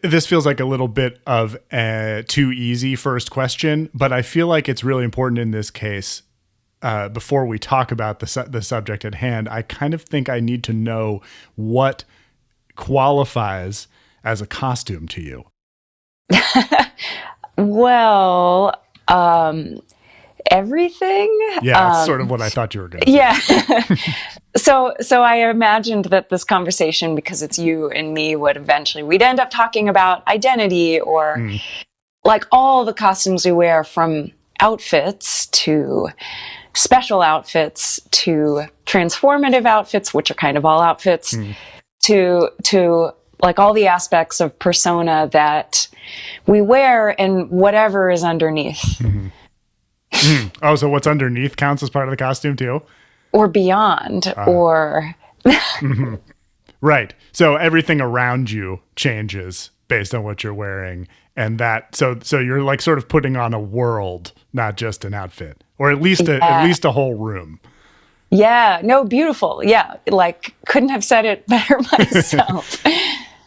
this feels like a little bit of a too easy first question, but I feel like it's really important in this case. Before we talk about the subject at hand, I kind of think I need to know what qualifies as a costume to you. Well, everything. Yeah, that's sort of what I thought you were going to say. Yeah. So I imagined that this conversation, because it's you and me, we'd end up talking about identity or like all the costumes we wear, from outfits to special outfits to transformative outfits, which are kind of all outfits, to like all the aspects of persona that we wear and whatever is underneath. Oh, so what's underneath counts as part of the costume too? Or beyond, or... Right. So everything around you changes based on what you're wearing. And that, so you're like sort of putting on a world, not just an outfit, or at least a whole room. Yeah, no, beautiful. Yeah, like couldn't have said it better myself.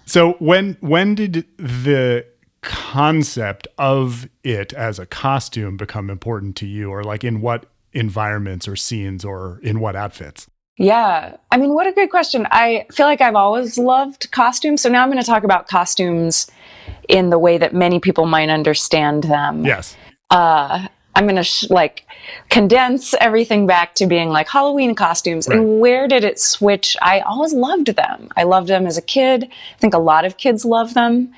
So when did the concept of it as a costume become important to you, or like in what environments or scenes or in what outfits? Yeah, I mean, what a good question. I feel like I've always loved costumes. So now I'm going to talk about costumes in the way that many people might understand them. Yes. I'm going to condense everything back to being like Halloween costumes. Right. And where did it switch? I always loved them. I loved them as a kid. I think a lot of kids love them.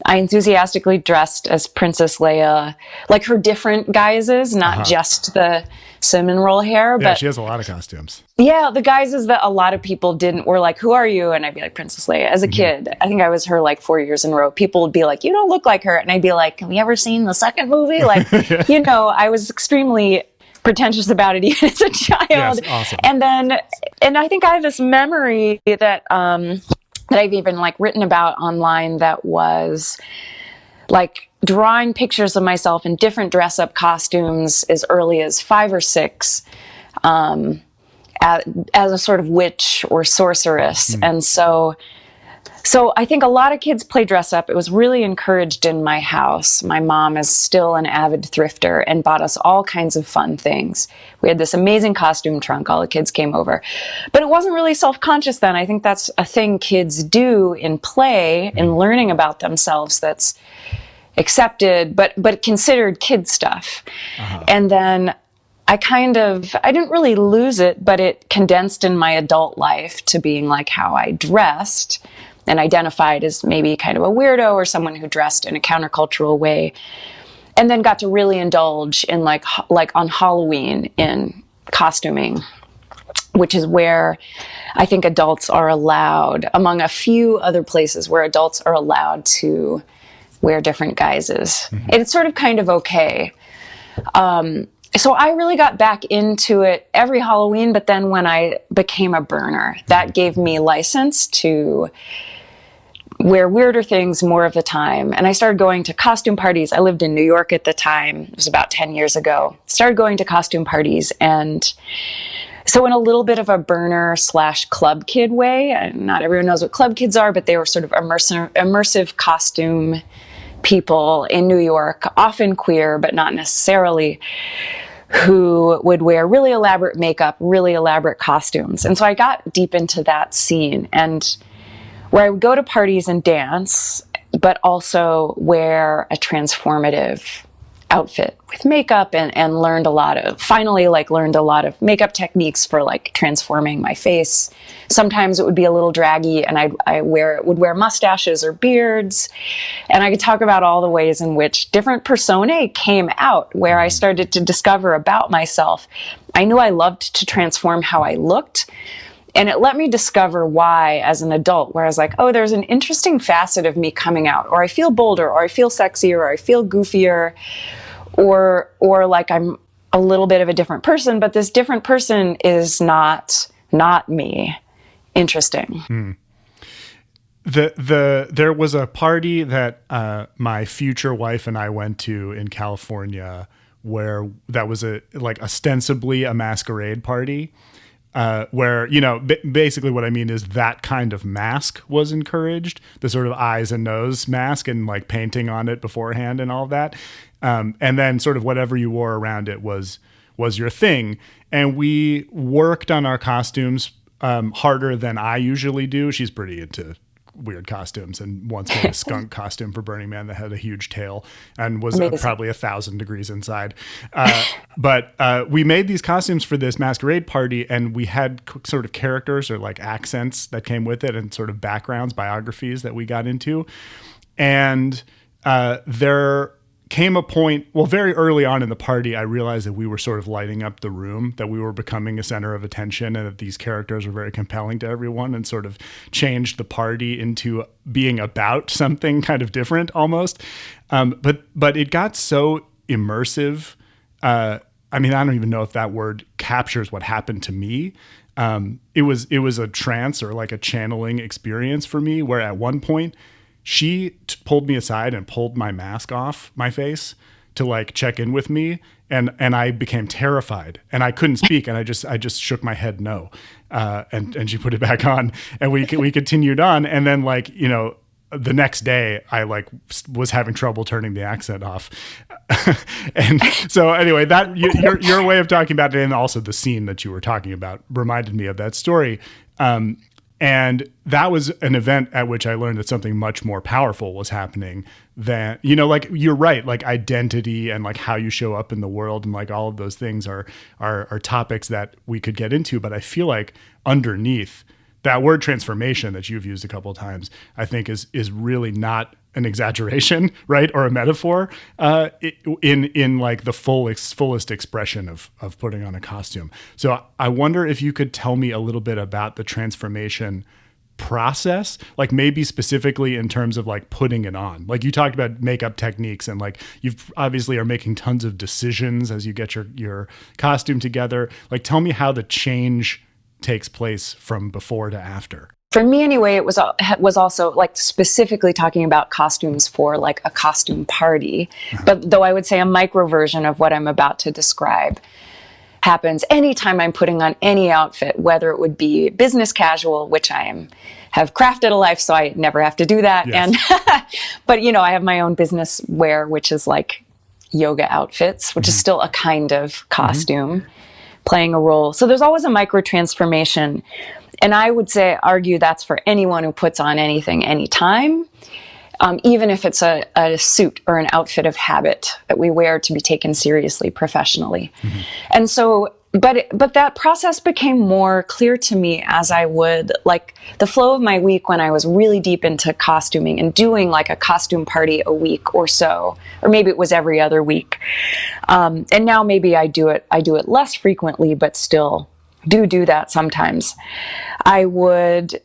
I enthusiastically dressed as Princess Leia, like her different guises, not just the cinnamon roll hair. Yeah, but she has a lot of costumes. Yeah, the guises that a lot of people were like, who are you? And I'd be like, Princess Leia. As a kid, I think I was her like 4 years in a row. People would be like, you don't look like her. And I'd be like, have you ever seen the second movie? Like, I was extremely pretentious about it even as a child. Yes, awesome. And I think I have this memory that I've even like written about online, that was like drawing pictures of myself in different dress up costumes as early as 5 or 6, as a sort of witch or sorceress. And so I think a lot of kids play dress up. It was really encouraged in my house. My mom is still an avid thrifter and bought us all kinds of fun things. We had this amazing costume trunk. All the kids came over. But it wasn't really self-conscious then. I think that's a thing kids do in play, in learning about themselves, that's accepted, but considered kid stuff. And then I didn't really lose it, but it condensed in my adult life to being like how I dressed, and identified as maybe kind of a weirdo or someone who dressed in a countercultural way, and then got to really indulge in like on Halloween in costuming, which is where I think adults are allowed, among a few other places where adults are allowed to wear different guises. And it's sort of kind of okay. So I really got back into it every Halloween, but then when I became a burner, that gave me license to wear weirder things more of the time. And I started going to costume parties. I lived in New York at the time. It was about 10 years ago. Started going to costume parties. And so in a little bit of a burner / club kid way, and not everyone knows what club kids are, but they were sort of immersive costume people in New York, often queer, but not necessarily, who would wear really elaborate makeup, really elaborate costumes. And so I got deep into that scene, and where I would go to parties and dance, but also wear a transformative outfit with makeup, and learned a lot of makeup techniques for like transforming my face. Sometimes it would be a little draggy, and I would wear mustaches or beards. And I could talk about all the ways in which different personae came out, where I started to discover about myself. I knew I loved to transform how I looked, and it let me discover why as an adult, where I was like, oh, there's an interesting facet of me coming out, or I feel bolder, or I feel sexier, or I feel goofier, or like I'm a little bit of a different person, but this different person is not me. Interesting. There was a party that my future wife and I went to in California, where that was ostensibly a masquerade party. where, basically what I mean is that kind of mask was encouraged, the sort of eyes and nose mask and like painting on it beforehand and all of that. And then sort of whatever you wore around it was your thing. And we worked on our costumes harder than I usually do. She's pretty into weird costumes and once made a skunk costume for Burning Man that had a huge tail and was probably 1,000 degrees inside. But we made these costumes for this masquerade party, and we had sort of characters or like accents that came with it and sort of backgrounds, biographies that we got into. And there came a point, very early on in the party, I realized that we were sort of lighting up the room, that we were becoming a center of attention, and that these characters were very compelling to everyone, and sort of changed the party into being about something kind of different almost. But it got so immersive. I don't even know if that word captures what happened to me. It was a trance or like a channeling experience for me, where at one point she pulled me aside and pulled my mask off my face to like check in with me. And I became terrified and I couldn't speak. And I just shook my head no. And she put it back on and we continued on. And then the next day I was having trouble turning the accent off. And so anyway, that your way of talking about it, and also the scene that you were talking about, reminded me of that story. And that was an event at which I learned that something much more powerful was happening than, you're right, like identity and like how you show up in the world and like all of those things are topics that we could get into. But I feel like underneath that word transformation that you've used a couple of times, I think is really not an exaggeration, right? Or a metaphor in like the fullest expression of putting on a costume. So I wonder if you could tell me a little bit about the transformation process, like maybe specifically in terms of like putting it on. Like you talked about makeup techniques and like you've obviously are making tons of decisions as you get your costume together. Like tell me how the change takes place from before to after. For me anyway, it was also like specifically talking about costumes for like a costume party. But though I would say a micro version of what I'm about to describe happens anytime I'm putting on any outfit, whether it would be business casual, which have crafted a life, so I never have to do that. Yes. And but I have my own business wear, which is like yoga outfits, which is still a kind of costume playing a role. So there's always a micro transformation. And I would argue that's for anyone who puts on anything, anytime, even if it's a suit or an outfit of habit that we wear to be taken seriously professionally. And so, but that process became more clear to me as I would, like the flow of my week when I was really deep into costuming and doing like a costume party a week or so, or maybe it was every other week. And now maybe I do it less frequently, but still do that sometimes. I would,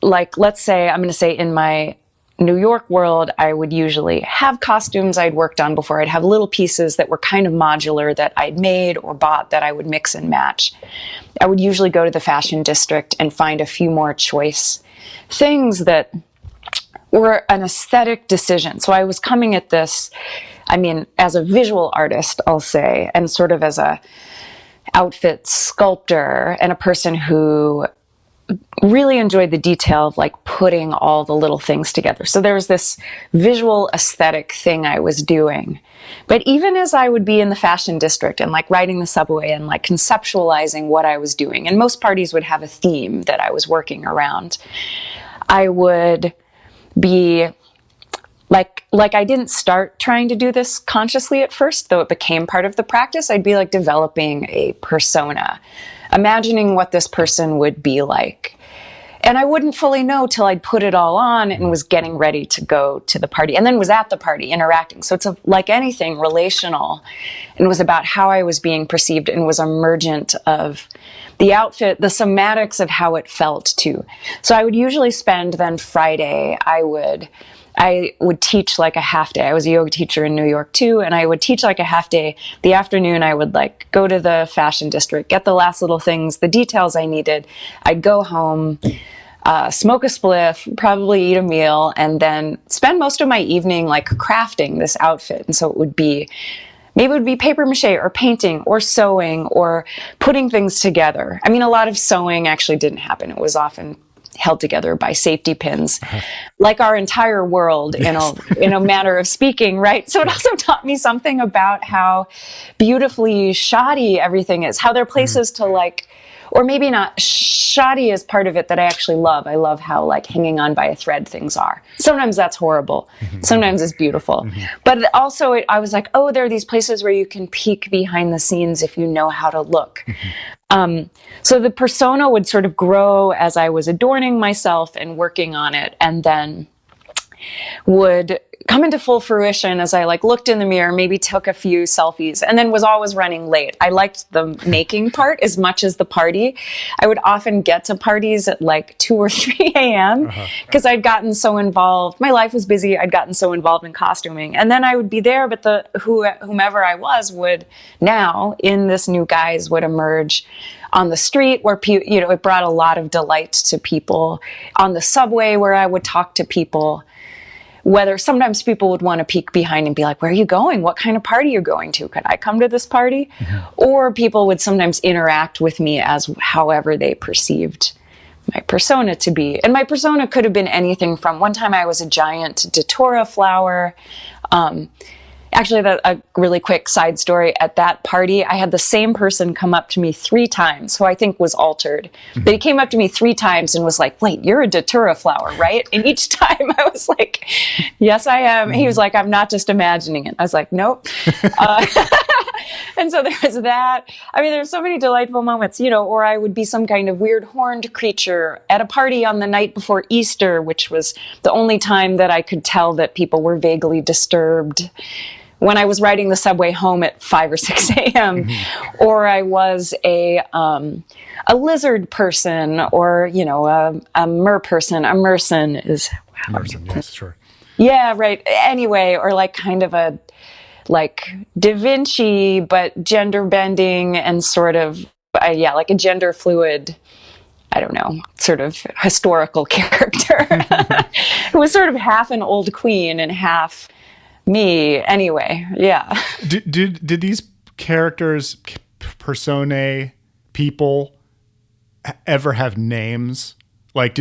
let's say, I'm going to say in my New York world, I would usually have costumes I'd worked on before. I'd have little pieces that were kind of modular that I'd made or bought that I would mix and match. I would usually go to the fashion district and find a few more choice things that were an aesthetic decision. So I was coming at this, as a visual artist, I'll say, and sort of as a outfit sculptor and a person who really enjoyed the detail of like putting all the little things together. So there was this visual aesthetic thing I was doing. But even as I would be in the fashion district and like riding the subway and like conceptualizing what I was doing, and most parties would have a theme that I was working around, I would be like I didn't start trying to do this consciously at first, though it became part of the practice. I'd be like developing a persona, imagining what this person would be like. And I wouldn't fully know till I'd put it all on and was getting ready to go to the party, and then was at the party interacting. So it's like anything relational, and was about how I was being perceived and was emergent of the outfit, the somatics of how it felt too. So I would usually spend then Friday, I would teach like a half day. I was a yoga teacher in New York too, and I would teach like a half day. The afternoon, I would like go to the fashion district, get the last little things, the details I needed. I'd go home, smoke a spliff, probably eat a meal, and then spend most of my evening like crafting this outfit. And so it would be maybe it would be paper mache or painting or sewing or putting things together. I mean, a lot of sewing actually didn't happen. It was often held together by safety pins, like our entire world in a manner of speaking, right? So it also taught me something about how beautifully shoddy everything is, how there are places to like, or maybe not, shoddy is part of it that I actually love. I love how like hanging on by a thread things are. Sometimes that's horrible. Sometimes it's beautiful. But also I was like, oh, there are these places where you can peek behind the scenes if you know how to look. So the persona would sort of grow as I was adorning myself and working on it, and then would come into full fruition as I like looked in the mirror, maybe took a few selfies, and then was always running late. I liked the making part as much as the party. I would often get to parties at like 2 or 3 a.m. because I'd gotten so involved. My life was busy. I'd gotten so involved in costuming, and then I would be there, but whomever I was would now in this new guise would emerge on the street where it brought a lot of delight to people, on the subway where I would talk to people. Whether sometimes people would want to peek behind and be like, where are you going? What kind of party are you going to? Could I come to this party? Or people would sometimes interact with me as however they perceived my persona to be. And my persona could have been anything from, one time I was a giant datura flower. Actually, a really quick side story. At that party, I had the same person come up to me 3 times, who I think was altered. But he came up to me 3 times and was like, wait, you're a datura flower, right? And each time I was like, yes, I am. He was like, I'm not just imagining it. I was like, nope. And so there was that. I mean, there's so many delightful moments, or I would be some kind of weird horned creature at a party on the night before Easter, which was the only time that I could tell that people were vaguely disturbed. When I was riding the subway home at 5 or 6 a.m., or I was a lizard person, or a mer person. A merson is Merson, yes, sure. Yeah, right. Anyway, or like kind of a like Da Vinci, but gender bending and sort of like a gender fluid. I don't know, sort of historical character who was sort of half an old queen and half me. Anyway, yeah. Did these characters, personae, people, ever have names? Like,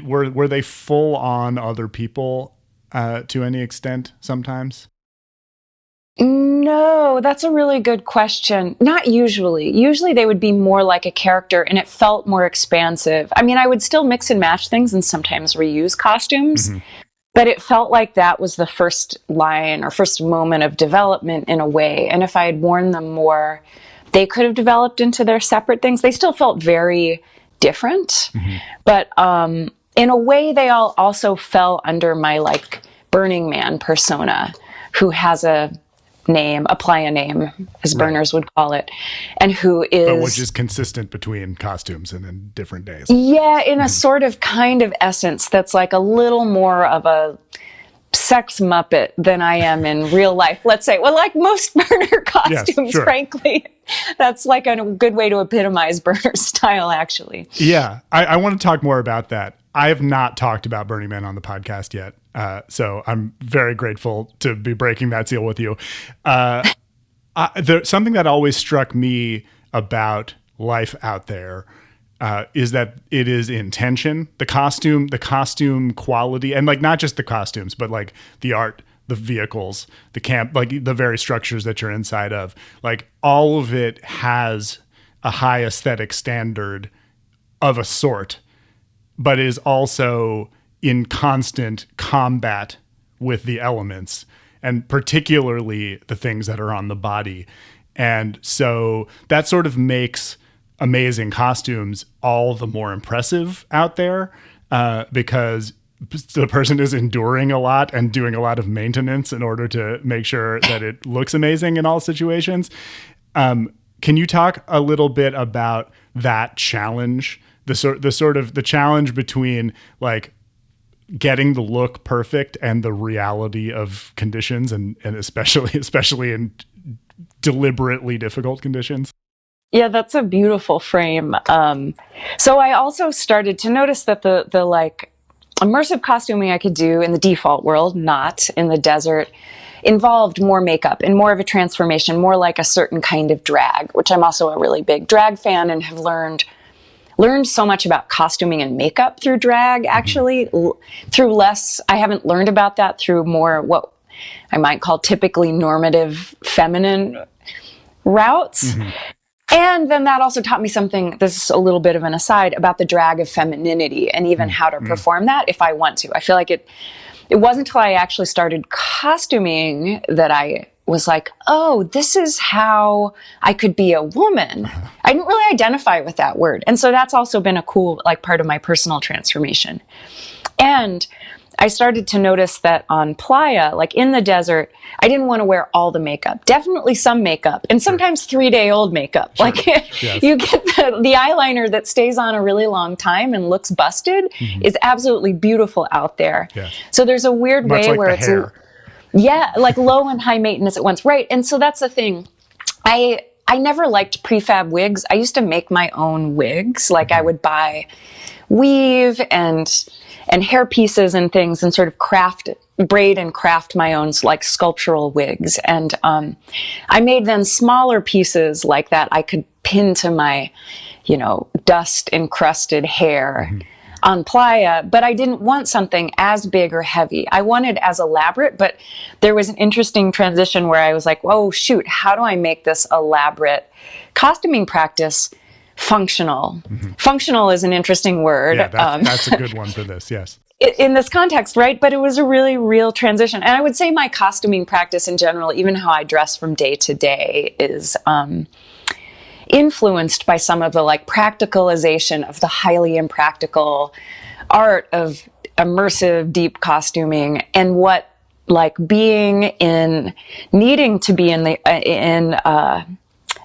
were they full on other people to any extent? Sometimes. No, that's a really good question. Not usually. Usually they would be more like a character and it felt more expansive. I mean, I would still mix and match things and sometimes reuse costumes, but it felt like that was the first line or first moment of development in a way. And if I had worn them more, they could have developed into their separate things. They still felt very different, but in a way they all also fell under my like Burning Man persona, who has a name, apply a name, as burners would call it, and who is... But which is consistent between costumes and in different days. Yeah, in a sort of kind of essence that's like a little more of a sex muppet than I am in real life. Let's say, well, like most burner costumes, frankly. That's like a good way to epitomize burner style, actually. Yeah, I want to talk more about that. I have not talked about Burning Man on the podcast yet. So I'm very grateful to be breaking that seal with you. Something that always struck me about life out there is that it is intention, the costume quality, and like not just the costumes, but like the art, the vehicles, the camp, like the very structures that you're inside of, like all of it has a high aesthetic standard of a sort, but is also in constant combat with the elements, and particularly the things that are on the body. And so that sort of makes amazing costumes all the more impressive out there, because the person is enduring a lot and doing a lot of maintenance in order to make sure that it looks amazing in all situations. Can you talk a little bit about that challenge, the sort of the challenge between like getting the look perfect and the reality of conditions, and especially in deliberately difficult conditions? Yeah, that's a beautiful frame. So I also started to notice that the like immersive costuming I could do in the default world, not in the desert, involved more makeup and more of a transformation, more like a certain kind of drag, which I'm also a really big drag fan and have learned so much about costuming and makeup through drag, actually. Through less, I haven't learned about that through more what I might call typically normative feminine routes. And then that also taught me something, this is a little bit of an aside, about the drag of femininity and even how to perform that if I want to. I feel like it wasn't until I actually started costuming that I was like, oh, this is how I could be a woman. I didn't really identify with that word. And so that's also been a cool, like, part of my personal transformation. And I started to notice that on Playa, like in the desert, I didn't want to wear all the makeup. Definitely some makeup, and sometimes 3-day-old makeup. Sure. Like you get the eyeliner that stays on a really long time and looks busted is absolutely beautiful out there. Yes. So there's a weird Much way like where the it's hair. like low and high maintenance at once. Right. And so that's the thing. I never liked prefab wigs. I used to make my own wigs. Like I would buy weave and hair pieces and things and sort of braid and craft my own like sculptural wigs. And I made then smaller pieces like that I could pin to my, dust encrusted hair on Playa, but I didn't want something as big or heavy. I wanted as elaborate, but there was an interesting transition where I was like, oh shoot, how do I make this elaborate costuming practice functional? Functional is an interesting word. Yeah, that's a good one for this, yes. In this context, right? But it was a really real transition. And I would say my costuming practice in general, even how I dress from day to day, is influenced by some of the like practicalization of the highly impractical art of immersive deep costuming, and what like needing to be in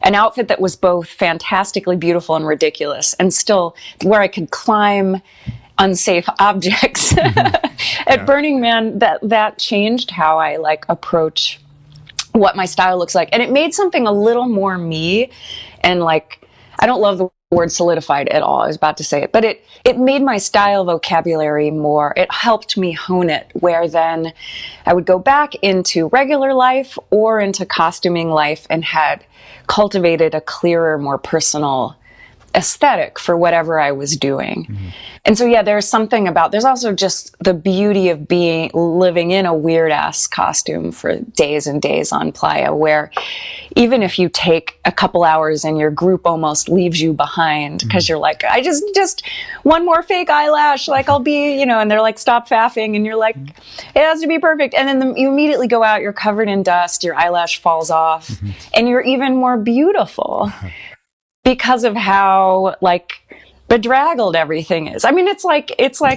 an outfit that was both fantastically beautiful and ridiculous, and still where I could climb unsafe objects. At Burning Man, that changed how I like approach what my style looks like, and it made something a little more me. And like, I don't love the word solidified at all. I was about to say it, but it made my style vocabulary more. It helped me hone it, where then I would go back into regular life or into costuming life and had cultivated a clearer, more personal aesthetic for whatever I was doing. And so, yeah, there's also just the beauty of living in a weird ass costume for days and days on Playa, where even if you take a couple hours and your group almost leaves you behind because you're like, I just one more fake eyelash, like I'll be, and they're like, stop faffing. And you're like, it has to be perfect. And then you immediately go out, you're covered in dust, your eyelash falls off, and you're even more beautiful because of how like bedraggled everything is. I mean, it's like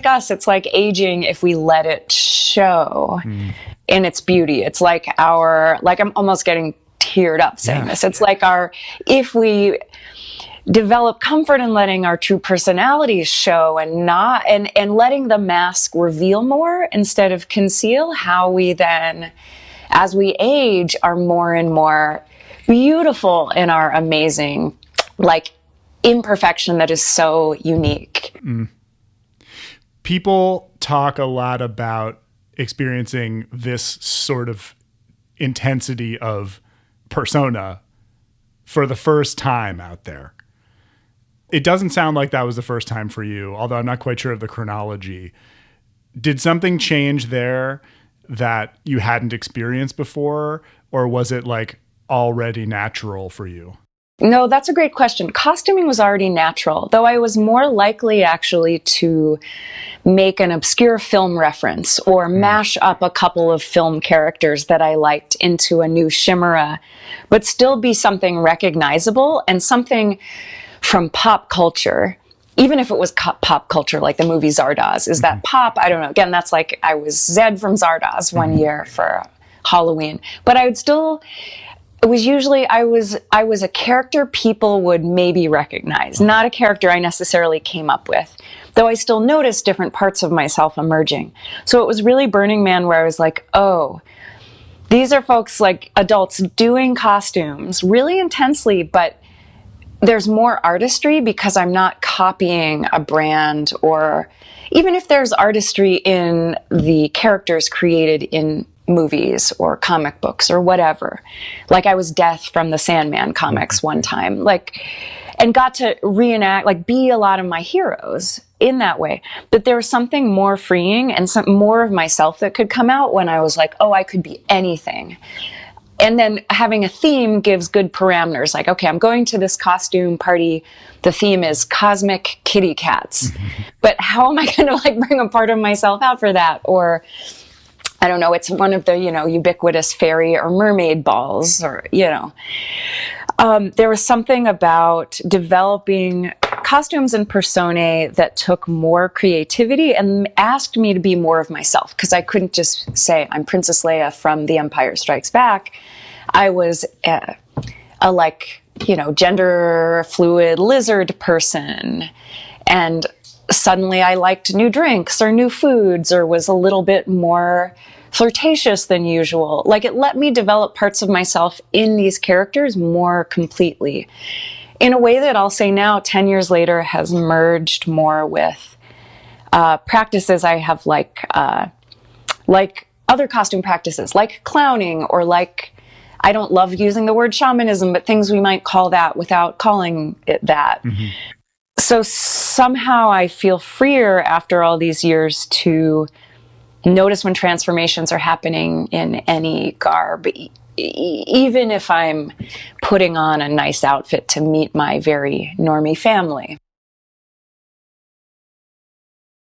us. It's like aging if we let it show in its beauty. It's like I'm almost getting teared up saying this. It's like if we develop comfort in letting our true personalities show and letting the mask reveal more instead of conceal, how we then, as we age, are more and more beautiful in our amazing like imperfection that is so unique. People talk a lot about experiencing this sort of intensity of persona for the first time out there. It doesn't sound like that was the first time for you, although I'm not quite sure of the chronology. Did something change there that you hadn't experienced before, or was it like already natural for you? No, that's a great question. Costuming was already natural, though I was more likely actually to make an obscure film reference or mash up a couple of film characters that I liked into a new chimera, but still be something recognizable and something from pop culture, even if it was pop culture, like the movie Zardoz. Is that pop? I don't know. Again, that's like I was Zed from Zardoz one year for Halloween, but I would still... It was usually, I was a character people would maybe recognize, not a character I necessarily came up with, though I still noticed different parts of myself emerging. So it was really Burning Man where I was like, oh, these are folks like adults doing costumes really intensely, but there's more artistry because I'm not copying a brand, or even if there's artistry in the characters created in movies or comic books or whatever. Like I was Death from the Sandman comics one time, like, and got to reenact, like be a lot of my heroes in that way. But there was something more freeing and some more of myself that could come out when I was like, oh, I could be anything. And then having a theme gives good parameters. Like, okay, I'm going to this costume party. The theme is cosmic kitty cats. But how am I going to like bring a part of myself out for that? Or I don't know, it's one of the, ubiquitous fairy or mermaid balls or, there was something about developing costumes and personae that took more creativity and asked me to be more of myself, because I couldn't just say I'm Princess Leia from The Empire Strikes Back. I was a gender fluid lizard person, and suddenly I liked new drinks or new foods or was a little bit more flirtatious than usual. Like it let me develop parts of myself in these characters more completely in a way that I'll say now, 10 years later, has merged more with practices I have like other costume practices, like clowning, or like, I don't love using the word shamanism, but things we might call that without calling it that. Mm-hmm. So somehow I feel freer after all these years to notice when transformations are happening in any garb, even if I'm putting on a nice outfit to meet my very normie family.